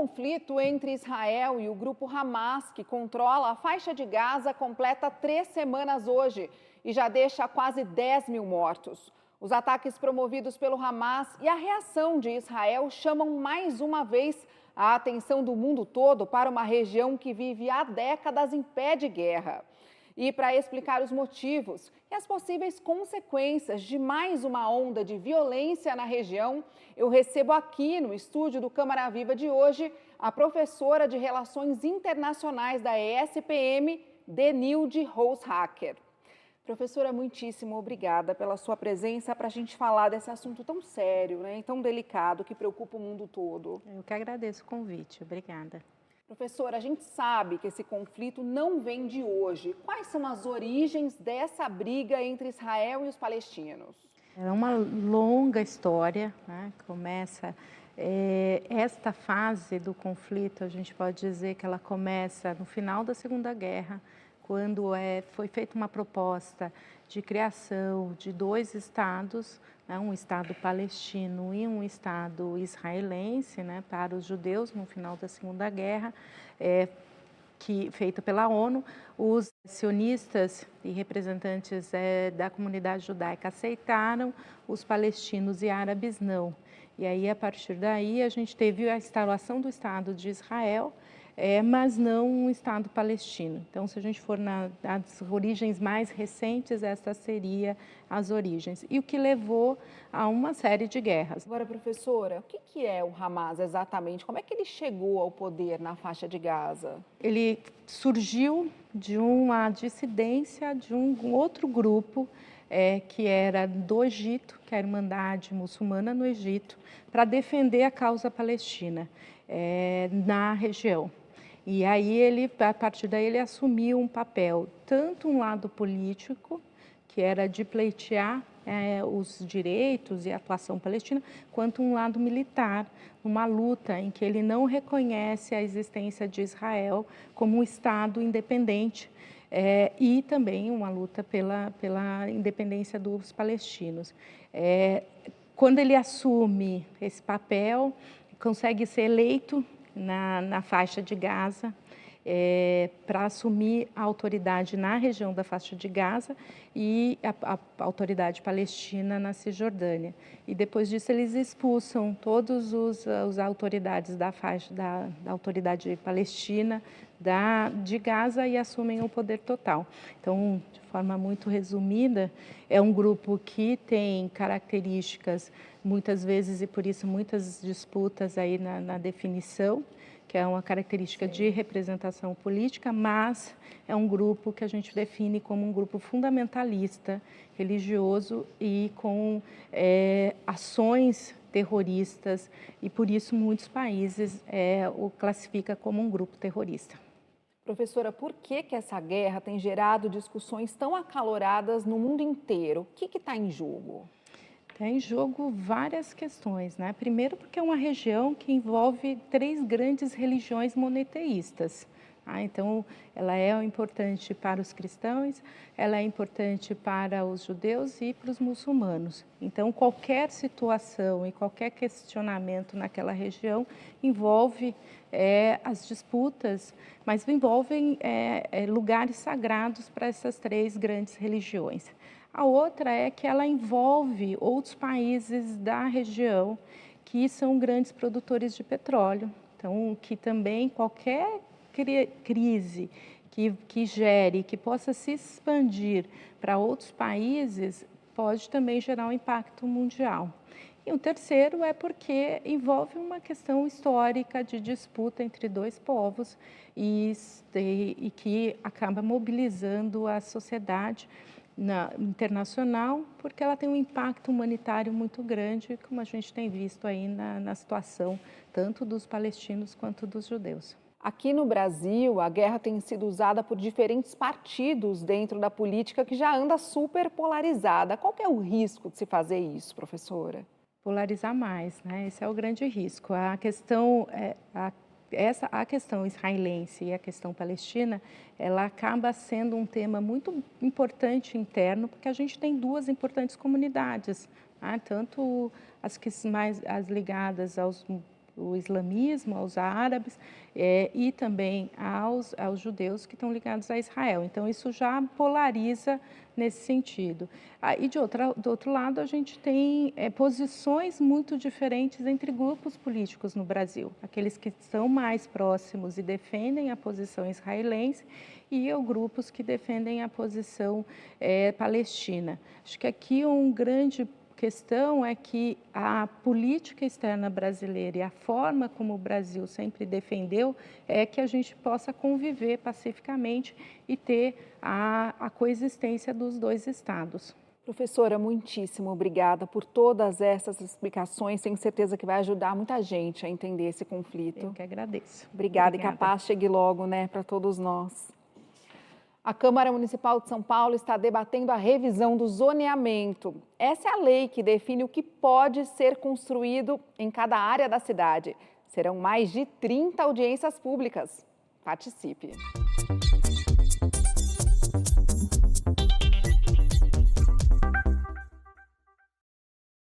conflito entre Israel e o grupo Hamas, que controla a faixa de Gaza, completa 3 semanas hoje e já deixa quase 10 mil mortos. Os ataques promovidos pelo Hamas e a reação de Israel chamam mais uma vez a atenção do mundo todo para uma região que vive há décadas em pé de guerra. E para explicar os motivos e as possíveis consequências de mais uma onda de violência na região, eu recebo aqui no estúdio do Câmara Viva de hoje a professora de Relações Internacionais da ESPM, Denilde Roushacker. Professora, muitíssimo obrigada pela sua presença para a gente falar desse assunto tão sério, né, e tão delicado que preocupa o mundo todo. Eu que agradeço o convite. Obrigada. Professora, a gente sabe que esse conflito não vem de hoje. Quais são as origens dessa briga entre Israel e os palestinos? É uma longa história, né? Esta fase do conflito, a gente pode dizer que ela começa no final da Segunda Guerra, quando foi feita uma proposta de criação de 2 estados, né? Um estado palestino e um estado israelense, né? Para os judeus no final da Segunda Guerra, feita pela ONU. Os sionistas e representantes da comunidade judaica aceitaram, os palestinos e árabes não. E aí, a partir daí, a gente teve a instalação do Estado de Israel, mas não um Estado palestino. Então, se a gente for nas origens mais recentes, essa seria as origens. E o que levou a uma série de guerras. Agora, professora, o que é o Hamas exatamente? Como é que ele chegou ao poder na faixa de Gaza? Ele surgiu de uma dissidência de um outro grupo que era do Egito, que é a Irmandade Muçulmana no Egito, para defender a causa palestina na região. E aí, a partir daí, ele assumiu um papel, tanto um lado político, que era de pleitear os direitos e a atuação palestina, quanto um lado militar, uma luta em que ele não reconhece a existência de Israel como um Estado independente, e também uma luta pela independência dos palestinos. Quando ele assume esse papel, consegue ser eleito na faixa de Gaza, para assumir a autoridade na região da faixa de Gaza e a autoridade palestina na Cisjordânia. E depois disso eles expulsam todos os autoridades da faixa da autoridade palestina de Gaza e assumem o poder total. Então, de forma muito resumida, é um grupo que tem características, muitas vezes, e por isso muitas disputas aí na definição, que é uma característica de representação política, mas é um grupo que a gente define como um grupo fundamentalista, religioso e com ações terroristas, e por isso muitos países o classificam como um grupo terrorista. Professora, por que essa guerra tem gerado discussões tão acaloradas no mundo inteiro? O que está em jogo? Está em jogo várias questões, né? Primeiro porque é uma região que envolve 3 grandes religiões monoteístas. Então, ela é importante para os cristãos, ela é importante para os judeus e para os muçulmanos. Então, qualquer situação e qualquer questionamento naquela região envolve as disputas, mas envolvem lugares sagrados para essas 3 grandes religiões. A outra é que ela envolve outros países da região que são grandes produtores de petróleo. Então, que também qualquer crise que gere, que possa se expandir para outros países, pode também gerar um impacto mundial. E o terceiro é porque envolve uma questão histórica de disputa entre 2 povos e que acaba mobilizando a sociedade internacional, porque ela tem um impacto humanitário muito grande, como a gente tem visto aí na situação tanto dos palestinos quanto dos judeus. Aqui no Brasil, a guerra tem sido usada por diferentes partidos dentro da política que já anda super polarizada. Qual que é o risco de se fazer isso, professora? Polarizar mais, né? Esse é o grande risco. A questão a questão israelense e a questão palestina, ela acaba sendo um tema muito importante interno, porque a gente tem 2 importantes comunidades, tanto as ligadas aos o islamismo, aos árabes e também aos judeus que estão ligados a Israel. Então, isso já polariza nesse sentido. E do outro lado, a gente tem posições muito diferentes entre grupos políticos no Brasil. Aqueles que são mais próximos e defendem a posição israelense e grupos que defendem a posição palestina. Acho que aqui grande questão é que a política externa brasileira e a forma como o Brasil sempre defendeu é que a gente possa conviver pacificamente e ter a coexistência dos dois estados. Professora, muitíssimo obrigada por todas essas explicações. Tenho certeza que vai ajudar muita gente a entender esse conflito. Eu que agradeço. Obrigada. E que a paz chegue logo, né, para todos nós. A Câmara Municipal de São Paulo está debatendo a revisão do zoneamento. Essa é a lei que define o que pode ser construído em cada área da cidade. Serão mais de 30 audiências públicas. Participe!